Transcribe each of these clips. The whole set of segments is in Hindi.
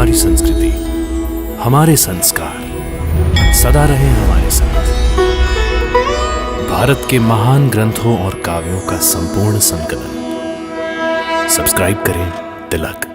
हमारी संस्कृति, हमारे संस्कार सदा रहे हमारे साथ। भारत के महान ग्रंथों और काव्यों का संपूर्ण संकलन। सब्सक्राइब करें तिलक।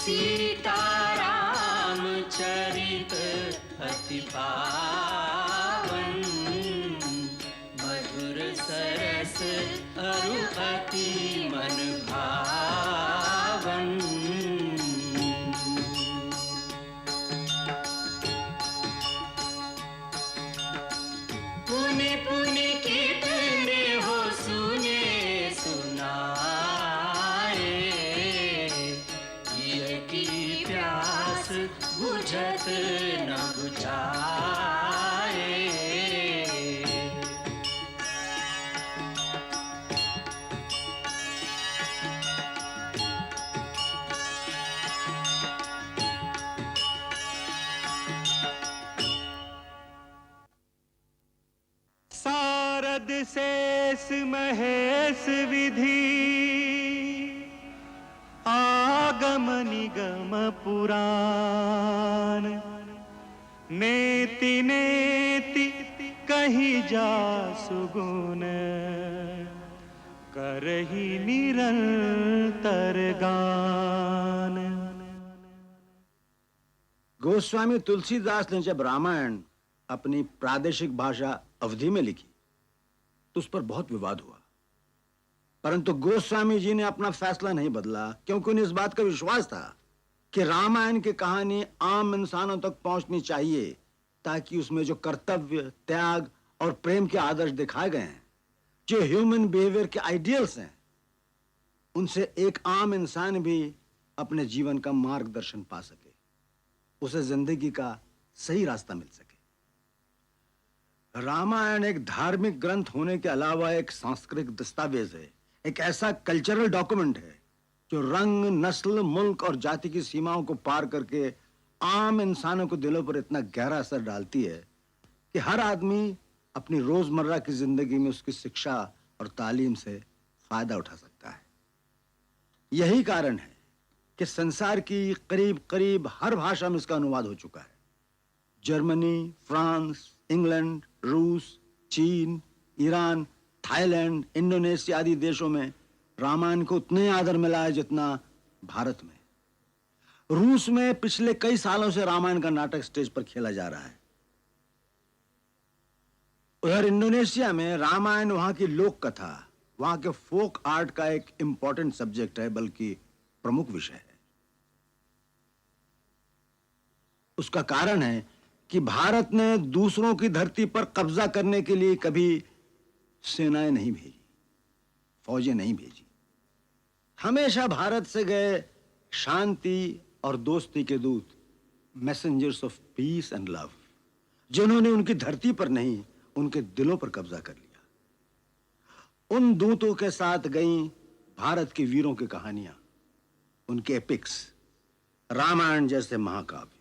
सीताराम चरित अति पावन, मधुर सरस अरु अति मन भावन। पुनि पुनि कितने हो सुने सुनाए, ये की प्यास बुझत न बुझाए। सारद शेष महेश विधि, आगम निगम पुराण। नेति नेति कही जा सुगुन, करही निरंतर गान। गोस्वामी तुलसीदास ने जब रामायण अपनी प्रादेशिक भाषा अवधी में लिखी तो उस पर बहुत विवाद हुआ, परंतु गोस्वामी जी ने अपना फैसला नहीं बदला, क्योंकि उन्हें इस बात का विश्वास था कि रामायण की कहानी आम इंसानों तक पहुंचनी चाहिए, ताकि उसमें जो कर्तव्य, त्याग और प्रेम के आदर्श दिखाए गए हैं, जो ह्यूमन बिहेवियर के आइडियल्स हैं, उनसे एक आम इंसान भी अपने जीवन का मार्गदर्शन पा सके, उसे जिंदगी का सही रास्ता मिल सके। रामायण एक धार्मिक ग्रंथ होने के अलावा एक सांस्कृतिक दस्तावेज है, एक ऐसा कल्चरल डॉक्यूमेंट है जो रंग, नस्ल, मुल्क और जाति की सीमाओं को पार करके आम इंसानों के दिलों पर इतना गहरा असर डालती है कि हर आदमी अपनी रोजमर्रा की जिंदगी में उसकी शिक्षा और तालीम से फायदा उठा सकता है। यही कारण है कि संसार की करीब करीब हर भाषा में इसका अनुवाद हो चुका है। जर्मनी, फ्रांस, इंग्लैंड, रूस, चीन, ईरान, थाईलैंड, इंडोनेशिया आदि देशों में रामायण को उतने आदर मिला है जितना भारत में। रूस में पिछले कई सालों से रामायण का नाटक स्टेज पर खेला जा रहा है। उधर इंडोनेशिया में रामायण वहां की लोक कथा, वहां के फोक आर्ट का एक इंपॉर्टेंट सब्जेक्ट है, बल्कि प्रमुख विषय है। उसका कारण है कि भारत ने दूसरों की धरती पर कब्जा करने के लिए कभी सेनाएं नहीं भेजी, फौजें नहीं भेजी। हमेशा भारत से गए शांति और दोस्ती के दूत, messengers of peace and love, जिन्होंने उनकी धरती पर नहीं, उनके दिलों पर कब्जा कर लिया। उन दूतों के साथ गई भारत के वीरों की कहानियां, उनके एपिक्स, रामायण जैसे महाकाव्य।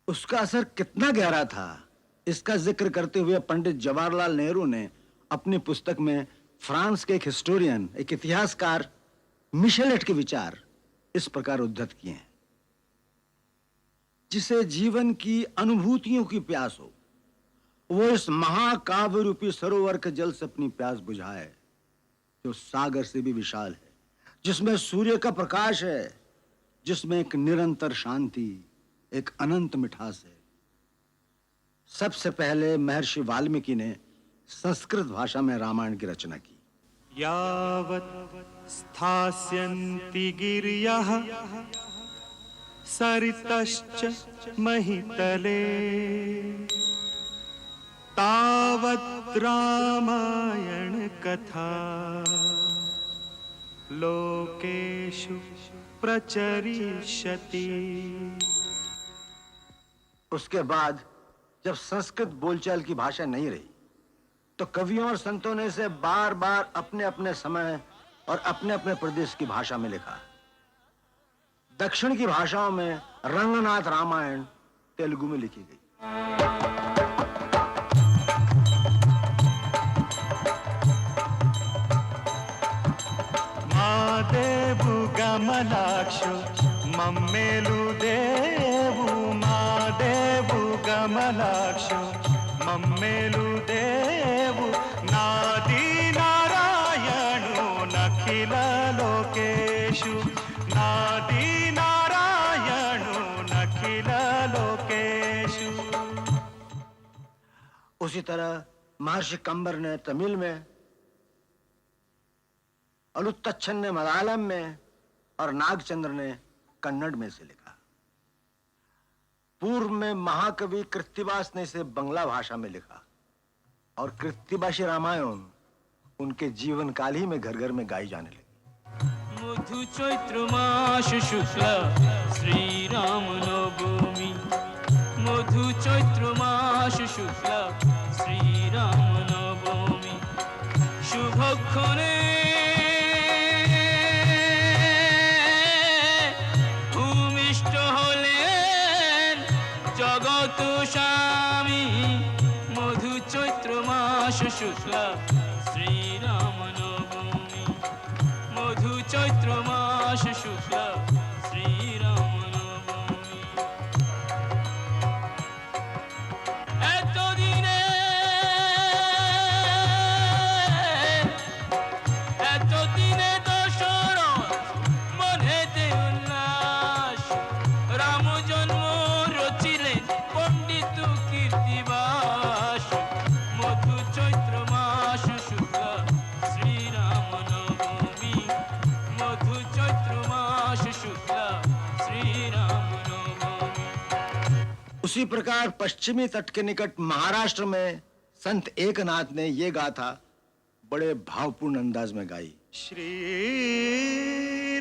उसका असर कितना गहरा था, इसका जिक्र करते हुए पंडित जवाहरलाल नेहरू ने अपनी पुस्तक में फ्रांस के एक हिस्टोरियन, एक इतिहासकार मिशेलेट के विचार इस प्रकार उद्धृत किए हैं। जिसे जीवन की अनुभूतियों की प्यास हो, वो इस महाकाव्य रूपी सरोवर के जल से अपनी प्यास बुझाए, जो सागर से भी विशाल है, जिसमें सूर्य का प्रकाश है, जिसमें एक निरंतर शांति, एक अनंत मिठास है। सबसे पहले महर्षि वाल्मीकि ने संस्कृत भाषा में रामायण की रचना की। यावत् स्थास्यन्ति गिर्यः सरितश्च महितले, तावत् रामायण कथा लोकेषु प्रचरिष्यति। उसके बाद जब संस्कृत बोलचाल की भाषा नहीं रही तो कवियों और संतों ने इसे बार बार अपने अपने समय और अपने अपने प्रदेश की भाषा में लिखा। दक्षिण की भाषाओं में रंगनाथ रामायण तेलुगु में लिखी गई। मादेवु गमलाक्षु मम्मेलु देवु, मादेवु गमलाक्षु मम्मेलु देवु, नादी नारायणु नखिल लोकेषु, नादी नारायणु नखिल लोकेषु। उसी तरह महर्षि कंबर ने तमिल में, अलुत्तच्छन ने मलयालम में और नागचंद्र ने कन्नड़ में से लिखा। पूर्व में महाकवि कृत्तिवास ने इसे बंगला भाषा में लिखा और कृत्तिवासी रामायण उनके जीवन काल ही में घर घर में गाई जाने लगी। मधु चैत्र मास शुक्ला श्री राम नवमी, मधु चैत्र मास शुक्ला श्री राम नवमी, शुभक्षणे भूमिष्ठ हलेन जगत स्वामी, मधु चैत्र मास शुक्ला श्री राम नवमी, मधु चैत्र मास शुक्ला श्री राम नवमी। এতদিনে দশরথ মনেতে উল্লাস, রাম জন্ম রচিলেন পণ্ডিত কীর্তিবাস, মধু চৈত্র মাস শুক্লা শ্রী রাম নবমী, মধু চৈত্র মাস শুক্লা শ্রী রাম নবমী। उसी प्रकार पश्चिमी तट के निकट महाराष्ट्र में संत एकनाथ ने ये गाथा बड़े भावपूर्ण अंदाज में गाई। श्री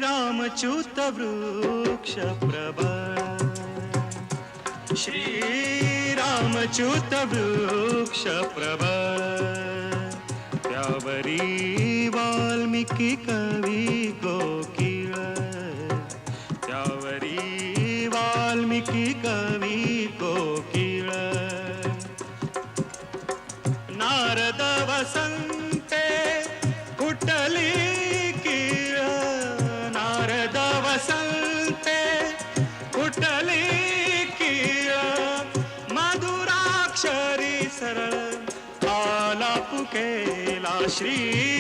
रामच्युत वृक्ष प्रवर, श्री रामच्युत वृक्ष प्रवर, त्यावरी वाल्मीकि कवि कोकिल, त्यावरी वाल्मीकि कवि कोकिल, नारद वसंते कुटली कीळ, नारद वसंते कुटली कीळ, मधुराक्षरी सरळ आलाप केला, श्री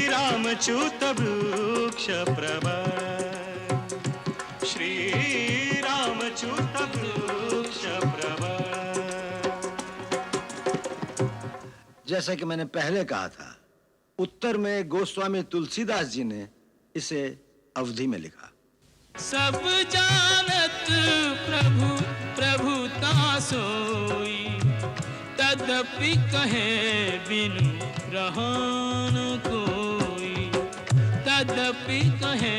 रामच्युत वृक्ष प्रवर, श्री रामच्युत वृक्ष प्रवर। जैसा कि मैंने पहले कहा था, उत्तर में गोस्वामी तुलसीदास जी ने इसे अवधि में लिखा। सब जानत प्रभु प्रभुता सोई, तदपि कहे बिनु रहन कोई, तदपि कहे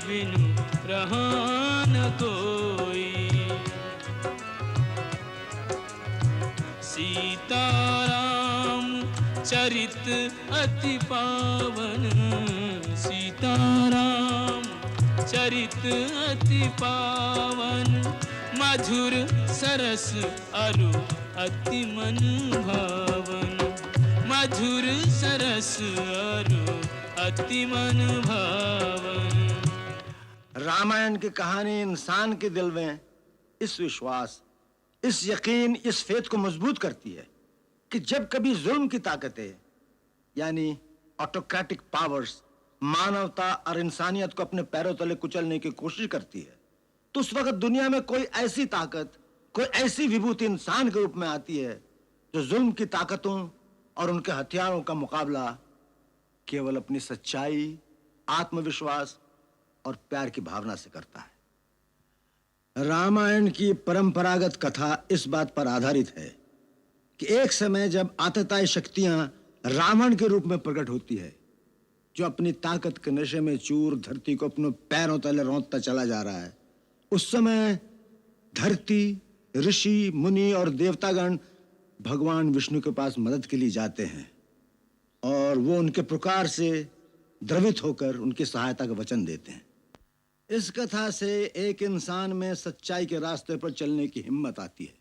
बिनु रहन कोई। सीताराम चरित अति पावन, सीताराम चरित अति पावन, मधुर सरस अरु अति मन भावन, मधुर सरस अरु अति मन भावन। रामायण की कहानी इंसान के दिल में इस विश्वास, इस यकीन, इस फेथ को मजबूत करती है कि जब कभी जुल्म की ताकतें यानी ऑटोक्रेटिक पावर्स मानवता और इंसानियत को अपने पैरों तले कुचलने की कोशिश करती है, तो उस वक्त दुनिया में कोई ऐसी ताकत, कोई ऐसी विभूति इंसान के रूप में आती है जो जुल्म की ताकतों और उनके हथियारों का मुकाबला केवल अपनी सच्चाई, आत्मविश्वास और प्यार की भावना से करता है। रामायण की परंपरागत कथा इस बात पर आधारित है कि एक समय जब आतताई शक्तियां रावण के रूप में प्रकट होती है, जो अपनी ताकत के नशे में चूर धरती को अपने पैरों तले रौंदता चला जा रहा है, उस समय धरती, ऋषि, मुनि और देवतागण भगवान विष्णु के पास मदद के लिए जाते हैं और वो उनके पुकार से द्रवित होकर उनकी सहायता का वचन देते हैं। इस कथा से एक इंसान में सच्चाई के रास्ते पर चलने की हिम्मत आती है,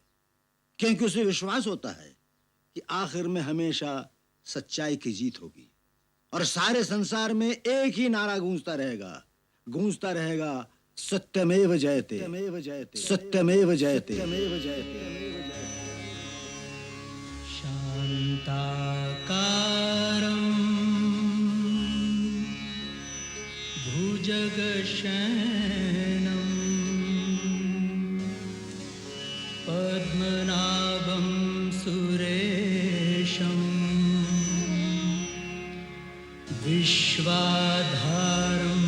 क्योंकि उसे विश्वास होता है कि आखिर में हमेशा सच्चाई की जीत होगी और सारे संसार में एक ही नारा गूंजता रहेगा, सत्यमेव जयते, सत्यमेव जयते, सत्यमेव जयते, सत्यमेव जयते। शान्ताकारं भुजगशयनं पद्मनाभं सुरेशं विश्वाधारं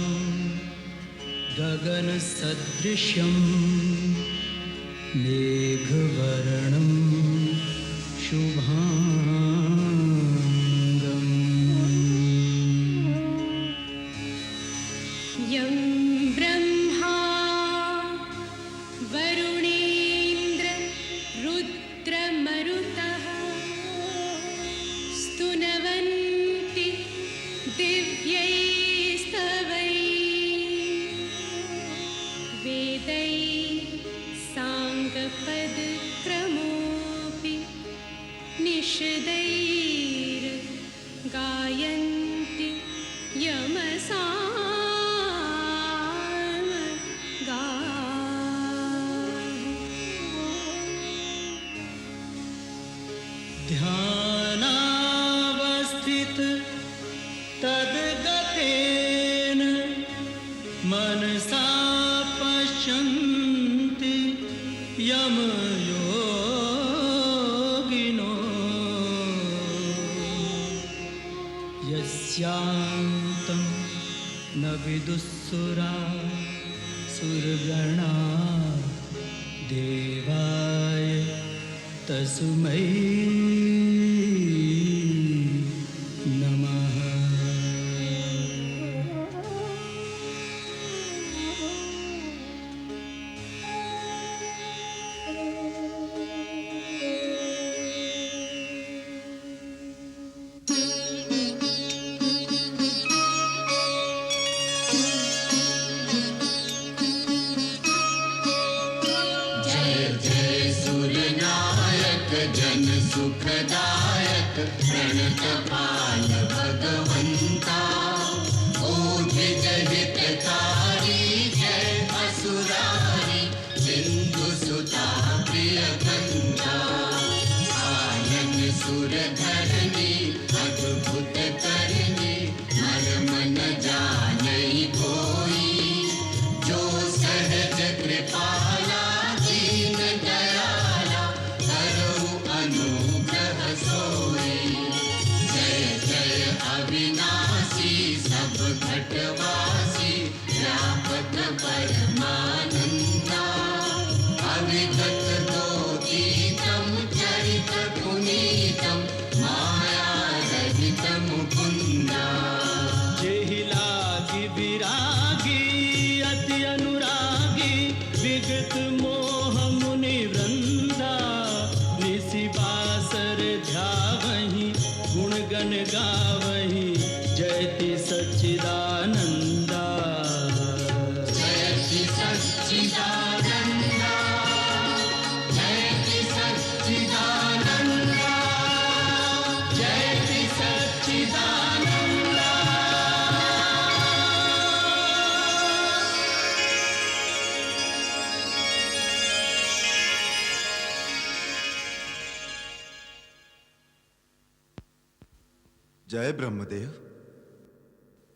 गगनसदृशं मेघवर्णं शुभांगम्। यं ब्रह्मा वरुणेन्द्र रुद्रमरुतः स्तुनवन्ति दिव्यैस्तवैः वेदैः साङ्गपदक्रमोऽपि निषदैर्गायन्ति ध्यानावस्थित तद्गतेन मनसा पश्यन्ति यमयोगिनो यस्यान्तं न विदुःसुरा सुरगणा देवाय तस्मै नमः। जन सुखदायक प्रणतपाल भगवंता ओधिज हितकारी जय असुरारी सिंधु सुता प्रिय कंता आनंद सुर धरणी अद्भुत करनी मर्म न जानई कोई जो सहज कृपाला दीन दयाला अनुग्रह सोई जय जय अविनाशी सब घटवासी व्यापक परमानंदा अविगत दोतीतम चरित पुनीतम माया रहित मुकुंदा। जेहि लागी विरागी अति अनुरागी विगत मोह मुनि वृंदा निसि बासर ध्यावहि गुण गण गावहि जयति सच्चिदानंदा। जयति सच्चिदानंदा जयति सच्चिदानंदा जयति सच्चिदानंदा। जय ब्रह्मदेव।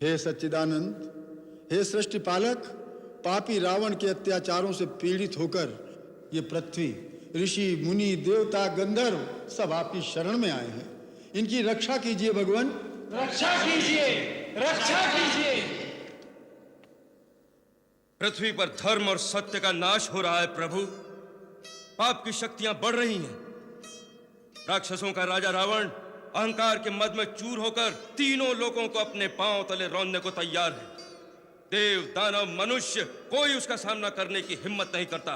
हे सच्चिदानंद, हे सृष्टि पालक, पापी रावण के अत्याचारों से पीड़ित होकर ये पृथ्वी, ऋषि, मुनि, देवता, गंधर्व सब आपकी शरण में आए हैं। इनकी रक्षा कीजिए भगवान, रक्षा कीजिए, रक्षा कीजिए। पृथ्वी पर धर्म और सत्य का नाश हो रहा है प्रभु। पाप की शक्तियां बढ़ रही हैं। राक्षसों का राजा रावण अहंकार के मद में चूर होकर तीनों लोगों को अपने पांव तले रौंदने को तैयार है। देव, दानव, मनुष्य कोई उसका सामना करने की हिम्मत नहीं करता,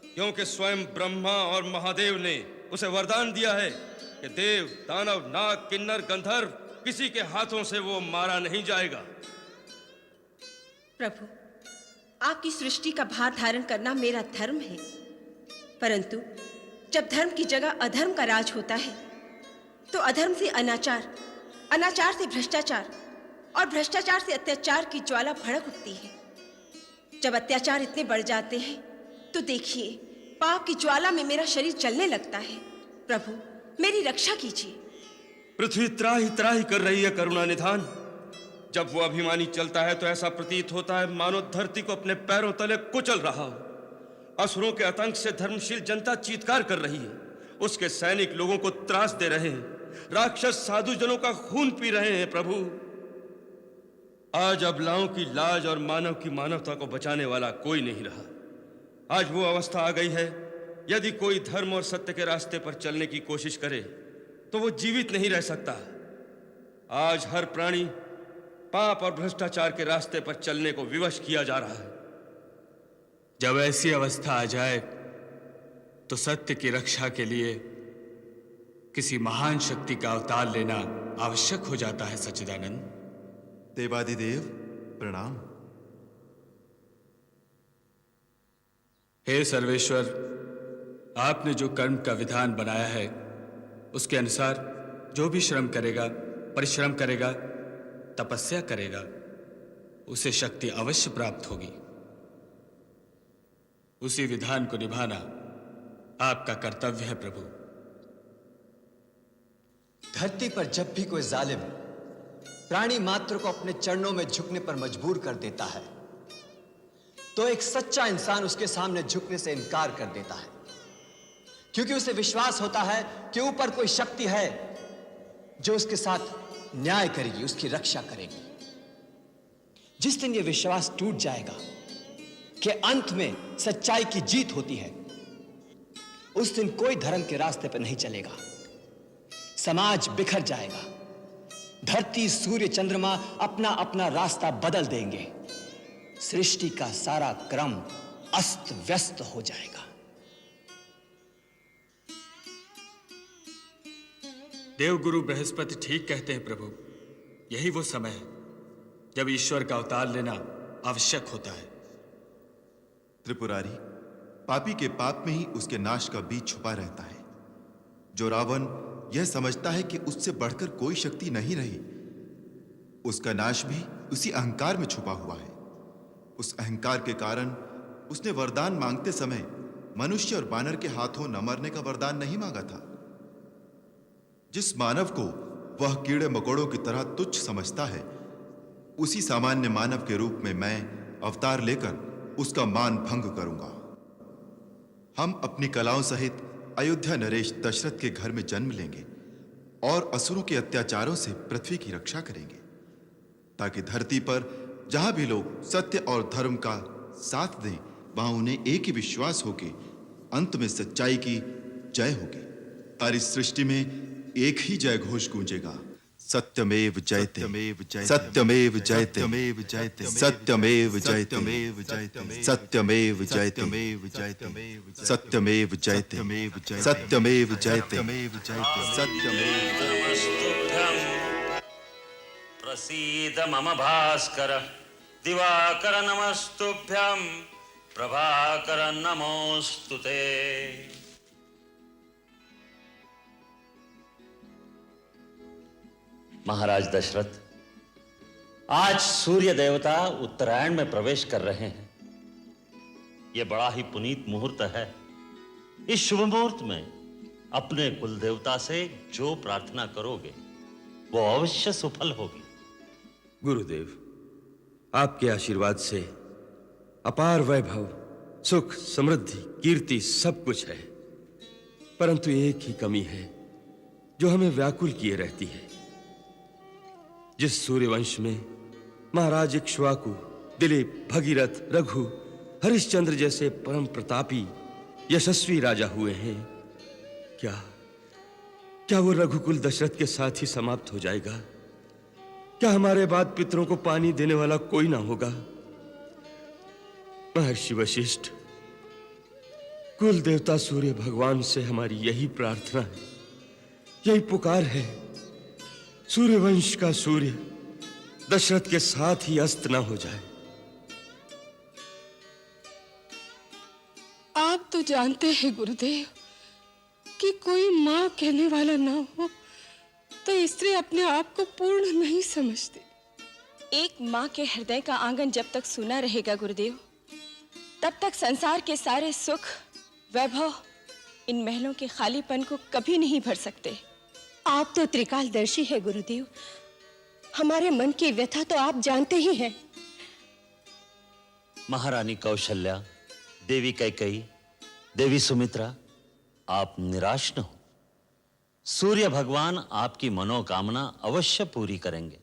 क्योंकि स्वयं ब्रह्मा और महादेव ने उसे वरदान दिया है कि देव, दानव, नाग, किन्नर, गंधर्व किसी के हाथों से वो मारा नहीं जाएगा। प्रभु, आपकी सृष्टि का भार धारण करना मेरा धर्म है, परंतु जब धर्म की जगह अधर्म का राज होता है तो अधर्म से अनाचार, अनाचार से भ्रष्टाचार और भ्रष्टाचार से अत्याचार की ज्वाला भड़क उठती है। जब अत्याचार इतने बढ़ जाते हैं तो देखिए, पाप की ज्वाला में मेरा शरीर जलने लगता है। प्रभु, मेरी रक्षा कीजिए। पृथ्वी त्राही त्राही कर रही है करुणा निधान। जब वो अभिमानी चलता है तो ऐसा प्रतीत होता है मानो धरती को अपने पैरों तले कुचल रहा हो। असुरों के आतंक से धर्मशील जनता चीत्कार कर रही है, उसके सैनिक लोगों को त्रास दे रहे हैं, राक्षस साधु जनों का खून पी रहे हैं। प्रभु, आज अबलाओं की लाज और मानव की मानवता को बचाने वाला कोई नहीं रहा। आज वो अवस्था आ गई है, यदि कोई धर्म और सत्य के रास्ते पर चलने की कोशिश करे तो वो जीवित नहीं रह सकता। आज हर प्राणी पाप और भ्रष्टाचार के रास्ते पर चलने को विवश किया जा रहा है। जब ऐसी अवस्था आ जाए तो सत्य की रक्षा के लिए किसी महान शक्ति का अवतार लेना आवश्यक हो जाता है। सच्चिदानंद। देवादिदेव प्रणाम। हे सर्वेश्वर, आपने जो कर्म का विधान बनाया है उसके अनुसार जो भी श्रम करेगा, परिश्रम करेगा, तपस्या करेगा, उसे शक्ति अवश्य प्राप्त होगी। उसी विधान को निभाना आपका कर्तव्य है। प्रभु, धरती पर जब भी कोई जालिम प्राणी मात्र को अपने चरणों में झुकने पर मजबूर कर देता है तो एक सच्चा इंसान उसके सामने झुकने से इनकार कर देता है, क्योंकि उसे विश्वास होता है कि ऊपर कोई शक्ति है जो उसके साथ न्याय करेगी, उसकी रक्षा करेगी। जिस दिन यह विश्वास टूट जाएगा कि अंत में सच्चाई की जीत होती है, उस दिन कोई धर्म के रास्ते पर नहीं चलेगा। समाज बिखर जाएगा, धरती, सूर्य, चंद्रमा अपना अपना रास्ता बदल देंगे, सृष्टि का सारा क्रम अस्त व्यस्त हो जाएगा। देवगुरु बृहस्पति ठीक कहते हैं प्रभु। यही वो समय है जब ईश्वर का अवतार लेना आवश्यक होता है। त्रिपुरारी, पापी के पाप में ही उसके नाश का बीज छुपा रहता है। जो रावण यह समझता है कि उससे बढ़कर कोई शक्ति नहीं रही, उसका नाश भी उसी अहंकार में छुपा हुआ है। उस अहंकार के कारण उसने वरदान मांगते समय मनुष्य और बानर के हाथों न मरने का वरदान नहीं मांगा था। जिस मानव को वह कीड़े मकोड़ों की तरह तुच्छ समझता है, उसी सामान्य मानव के रूप में मैं अवतार लेकर उसका मान भंग करूंगा। हम अपनी कलाओं सहित अयोध्या नरेश दशरथ के घर में जन्म लेंगे और असुरों के अत्याचारों से पृथ्वी की रक्षा करेंगे, ताकि धरती पर जहां भी लोग सत्य और धर्म का साथ दें, वहां उन्हें एक ही विश्वास हो कि अंत में सच्चाई की जय होगी। सारी सृष्टि में एक ही जय घोष गूंजेगा, सत्यमेव जयते, सत्यमेव जयते, सत्यमेव जयते, सत्यमेव जयते, सत्यमेव जयते, सत्यमेव जयते, सत्यमेव जयते। प्रसीद मम भास्कर दिवाकर नमस्तुभ्यं प्रभाकर नमोस्तुते। महाराज दशरथ, आज सूर्य देवता उत्तरायण में प्रवेश कर रहे हैं। यह बड़ा ही पुनीत मुहूर्त है। इस शुभ मुहूर्त में अपने कुल देवता से जो प्रार्थना करोगे वो अवश्य सफल होगी। गुरुदेव, आपके आशीर्वाद से अपार वैभव, सुख, समृद्धि, कीर्ति सब कुछ है, परंतु एक ही कमी है जो हमें व्याकुल किए रहती है। जिस सूर्यवंश में महाराज इक्ष्वाकु, दिलीप, भगीरथ, रघु, हरिश्चंद्र जैसे परम प्रतापी यशस्वी राजा हुए हैं, क्या वो रघुकुल दशरथ के साथ ही समाप्त हो जाएगा? क्या हमारे बाद पितरों को पानी देने वाला कोई ना होगा? महर्षि वशिष्ठ, कुल देवता सूर्य भगवान से हमारी यही प्रार्थना है, यही पुकार है। सूर्यवंश का सूर्य दशरथ के साथ ही अस्त ना हो जाए। आप तो जानते हैं गुरुदेव कि कोई माँ कहने वाला ना हो तो स्त्री अपने आप को पूर्ण नहीं समझती। एक माँ के हृदय का आंगन जब तक सूना रहेगा गुरुदेव, तब तक संसार के सारे सुख वैभव इन महलों के खालीपन को कभी नहीं भर सकते। आप तो त्रिकालदर्शी है गुरुदेव, हमारे मन की व्यथा तो आप जानते ही हैं। महारानी कौशल्या, देवी कैकेयी, देवी सुमित्रा, आप निराश न हो। सूर्य भगवान आपकी मनोकामना अवश्य पूरी करेंगे,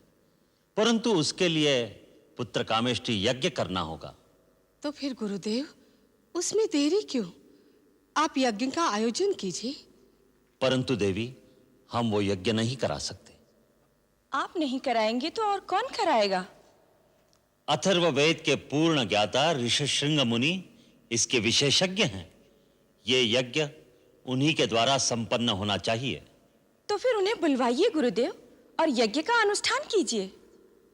परंतु उसके लिए पुत्र कामेष्टि यज्ञ करना होगा। तो फिर गुरुदेव उसमें देरी क्यों? आप यज्ञ का आयोजन कीजिए। परंतु देवी, हम वो यज्ञ नहीं करा सकते। आप नहीं कराएंगे तो और कौन कराएगा? अथर्ववेद के पूर्ण ज्ञाता ऋषशृंग मुनि इसके विशेषज्ञ हैं। ये यज्ञ उन्हीं के द्वारा संपन्न होना चाहिए। तो फिर उन्हें बुलवाइए गुरुदेव और यज्ञ का अनुष्ठान कीजिए।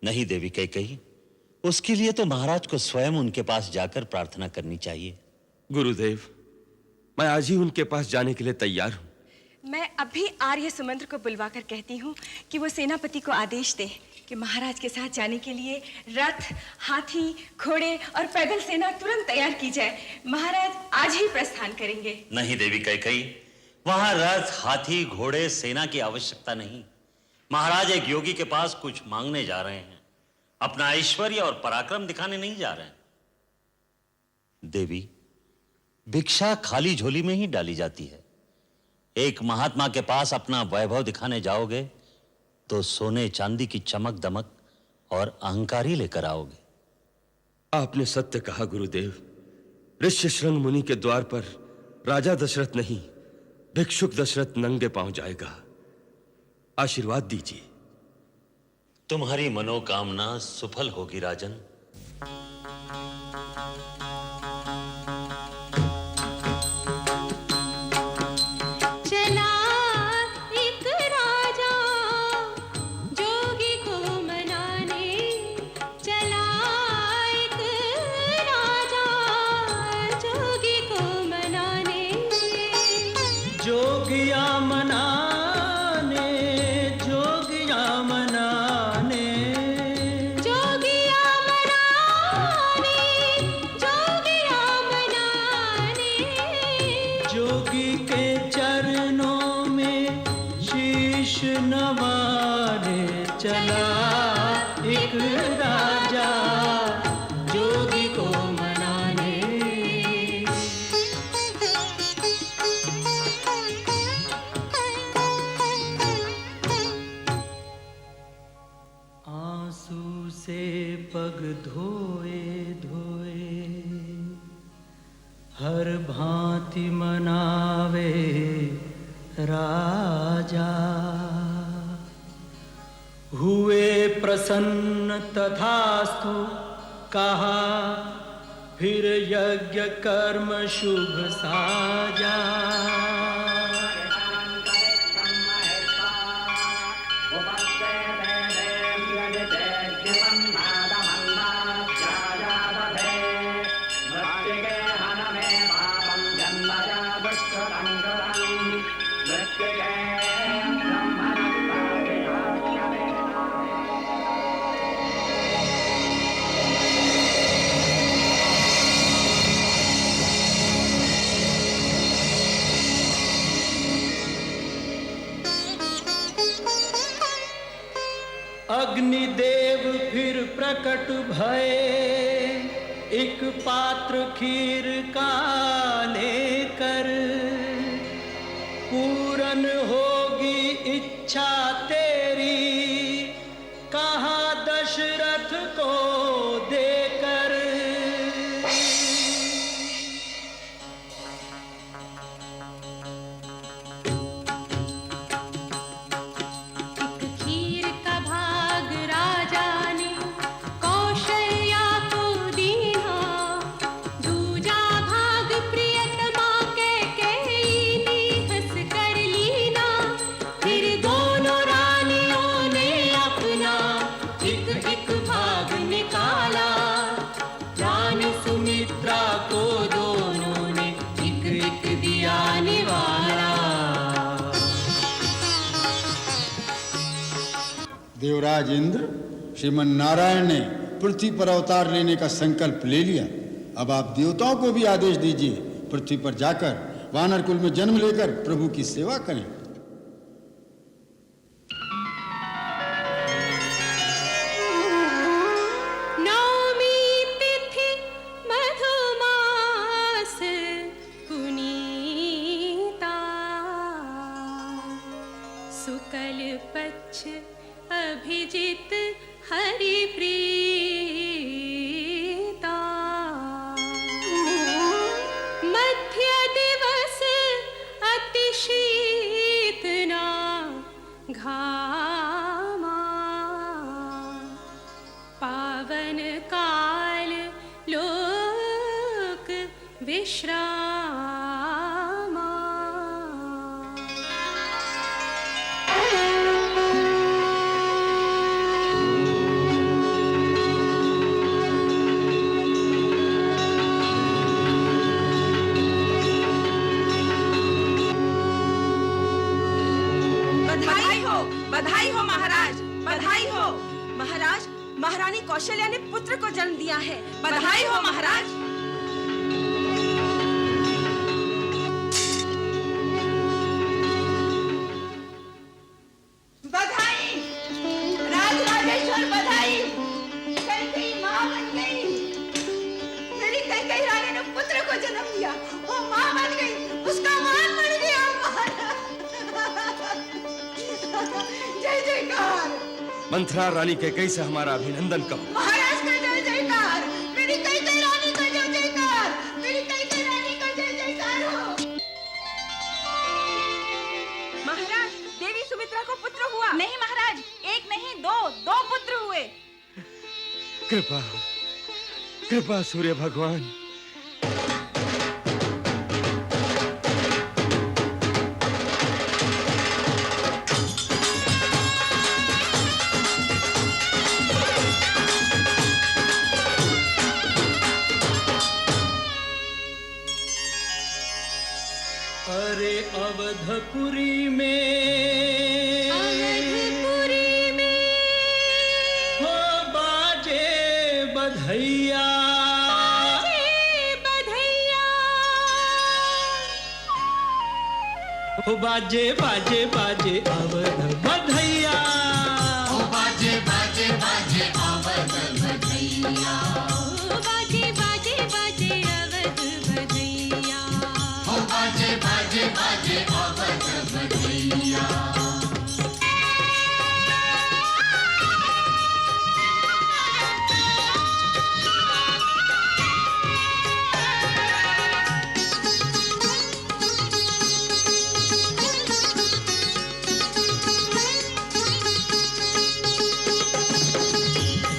नहीं देवी कैकेयी, उसके लिए तो महाराज को स्वयं उनके पास जाकर प्रार्थना करनी चाहिए। गुरुदेव, मैं आज ही उनके पास जाने के लिए तैयार हूं। मैं अभी आर्य सुमंत्र को बुलवाकर कहती हूँ कि वो सेनापति को आदेश दे कि महाराज के साथ जाने के लिए रथ, हाथी, घोड़े और पैदल सेना तुरंत तैयार की जाए। महाराज आज ही प्रस्थान करेंगे। नहीं देवी कैकेयी, वहां रथ, हाथी, घोड़े, सेना की आवश्यकता नहीं। महाराज एक योगी के पास कुछ मांगने जा रहे हैं, अपना ऐश्वर्य और पराक्रम दिखाने नहीं जा रहे हैं। देवी, भिक्षा खाली झोली में ही डाली जाती है। एक महात्मा के पास अपना वैभव दिखाने जाओगे तो सोने चांदी की चमक दमक और अहंकार ही लेकर आओगे। आपने सत्य कहा गुरुदेव। ऋष्यशृंग मुनि के द्वार पर राजा दशरथ नहीं, भिक्षुक दशरथ नंगे पांव जाएगा। आशीर्वाद दीजिए। तुम्हारी मनोकामना सफल होगी राजन। हर भांति मनावे राजा, हुए प्रसन्न तथास्तु कहा, फिर यज्ञ कर्म शुभ साजा। अग्निदेव फिर प्रकट भये, एक पात्र खीर का लेकर, पूरन होगी इच्छा तेरी, कहा दशरथ को देकर। देवराज इंद्र, श्रीमन नारायण ने पृथ्वी पर अवतार लेने का संकल्प ले लिया। अब आप देवताओं को भी आदेश दीजिए, पृथ्वी पर जाकर वानर कुल में जन्म लेकर प्रभु की सेवा करें। शुक्ल पक्ष अभिजित हरि प्रीता, मध्य दिवस अति शीतना घामा, पावन काल लोक विश्राम। बधाई हो महाराज, बधाई हो महाराज। महारानी कौशल्या ने पुत्र को जन्म दिया है। बधाई हो महाराज। बधाई राजराजेश्वर, बधाई। कैकेयी मां बन गई। मेरी कैकेयी रानी ने पुत्र को जन्म दिया, वो मां बन गई, उसका मान बढ़ गया। जय जयकार। मंथरा रानी कैकेयी से हमारा अभिनंदन करो। महाराज का जय जयकार। मेरी कैकेयी रानी का जय जयकार। मेरी कैकेयी रानी का जय जयकार हो। महाराज, देवी सुमित्रा को पुत्र हुआ। नहीं महाराज, एक नहीं दो पुत्र हुए। कृपा कृपा सूर्य भगवान। अरे अवधपुरी में हो बाजे बधैया, हो बाजे बाजे बाजे अवध बधैया, हो बाजे बाजे बाजे अवध बधैया, हो बाजे बाजे बाजे अवध बधैया, हो बाजे बाजे बाजे अवध बधैया।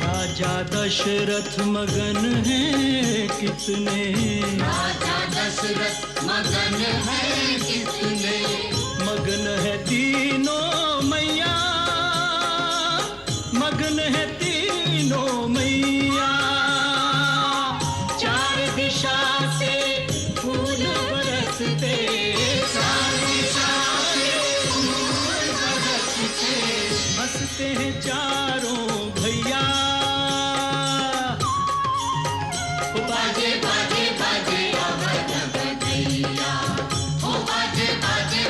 राजा दशरथ मगन है कितने, राजा दशरथ मगन है कितने, मगन है तीनों मैया, मगन है तीनों मैया। चार दिशा से फूल बरसते, चार दिशा से फूल बरसते, हंसते हैं चारों भैया। बाजे बाजे बाजे अवध बधैया, हो बाजे बाजे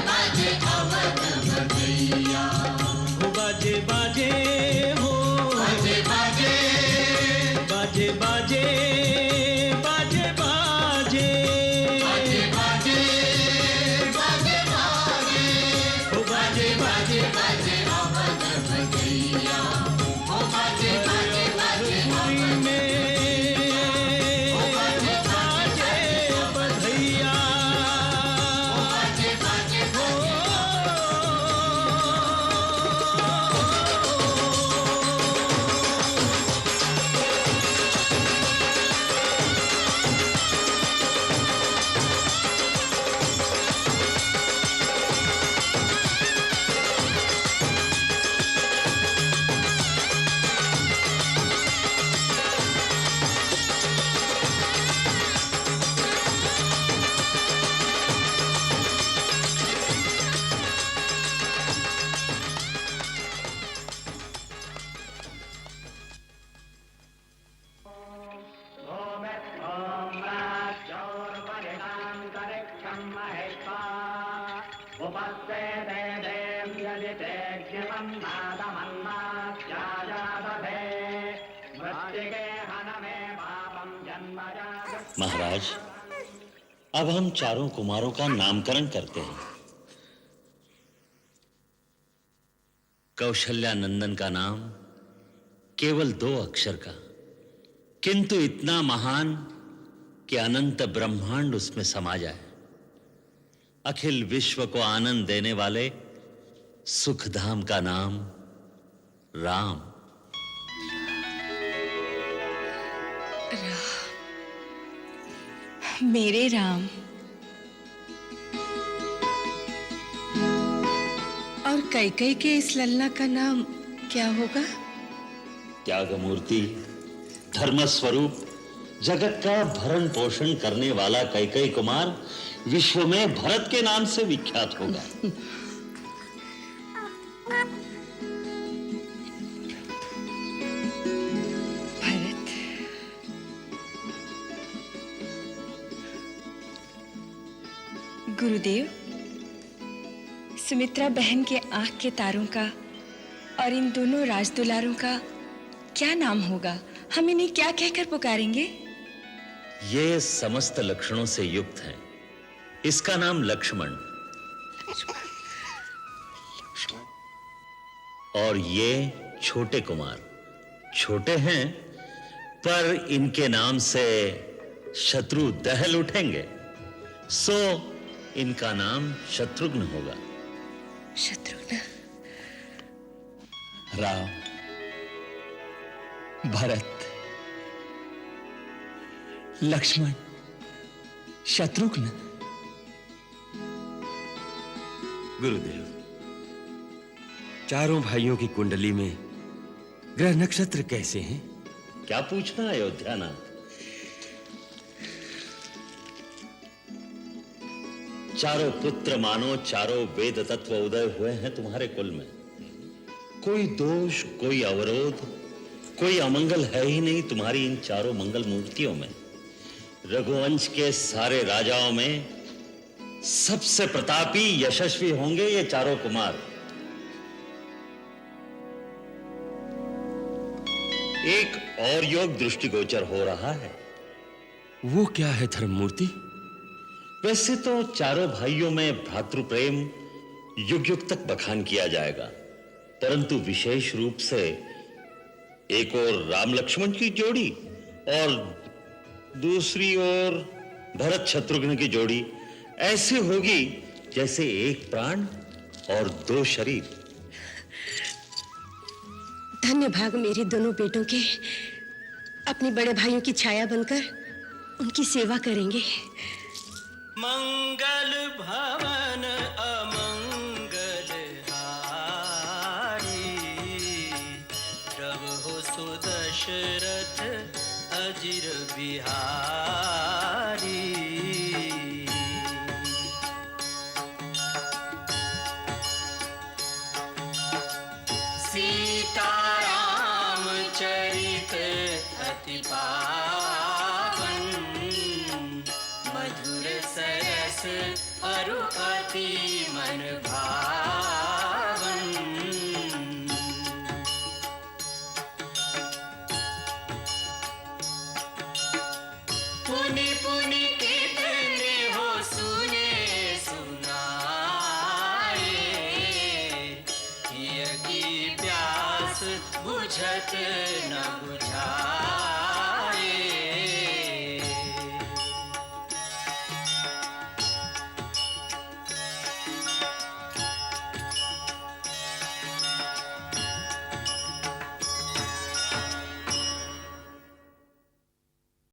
महाराज, अब हम चारों कुमारों का नामकरण करते हैं। कौशल्या नंदन का नाम केवल 2 अक्षर का, किंतु इतना महान कि अनंत ब्रह्मांड उसमें समा जाए। अखिल विश्व को आनंद देने वाले सुखधाम का नाम राम। मेरे राम। और कैकई के इस ललना का नाम क्या होगा? त्यागमूर्ति, धर्म स्वरूप, जगत का भरण पोषण करने वाला कैकई कुमार विश्व में भरत के नाम से विख्यात होगा। भरत। गुरुदेव, सुमित्रा बहन के आंख के तारों का और इन दोनों राजदुलारों का क्या नाम होगा? हम इन्हें क्या कहकर पुकारेंगे? ये समस्त लक्षणों से युक्त हैं। इसका नाम लक्ष्मण, और ये छोटे कुमार। छोटे हैं, पर इनके नाम से शत्रु दहल उठेंगे, सो इनका नाम शत्रुघ्न होगा। शत्रुघ्न। राम, भरत, लक्ष्मण, शत्रुघ्न। गुरुदेव, चारों भाइयों की कुंडली में ग्रह नक्षत्र कैसे हैं? क्या पूछना अयोध्यानाथ? चारों पुत्र मानो चारों वेद तत्व उदय हुए हैं तुम्हारे कुल में। कोई दोष, कोई अवरोध, कोई अमंगल है ही नहीं तुम्हारी इन चारों मंगल मूर्तियों में। रघुवंश के सारे राजाओं में सबसे प्रतापी, यशस्वी होंगे ये चारों कुमार। एक और योग दृष्टिगोचर हो रहा है। वो क्या है धर्ममूर्ति? वैसे तो चारों भाइयों में भ्रातृ प्रेम युग युग तक बखान किया जाएगा, परंतु विशेष रूप से एक और राम लक्ष्मण की जोड़ी और दूसरी ओर भरत शत्रुघ्न की जोड़ी ऐसी होगी जैसे एक प्राण और 2 शरीर। धन्य भाग मेरे दोनों बेटों के अपने बड़े भाइयों की छाया बनकर उनकी सेवा करेंगे। मंगल भवन अमंगल हारी, प्रभु सुदशरथ अजिर बिहारी। सीताराम चरित अति पावन, मधुर सरस अरु अति मन भावन। पुनि पुनि कितने हो सुने सुनाए, हिय की प्यास बुझत न बुझ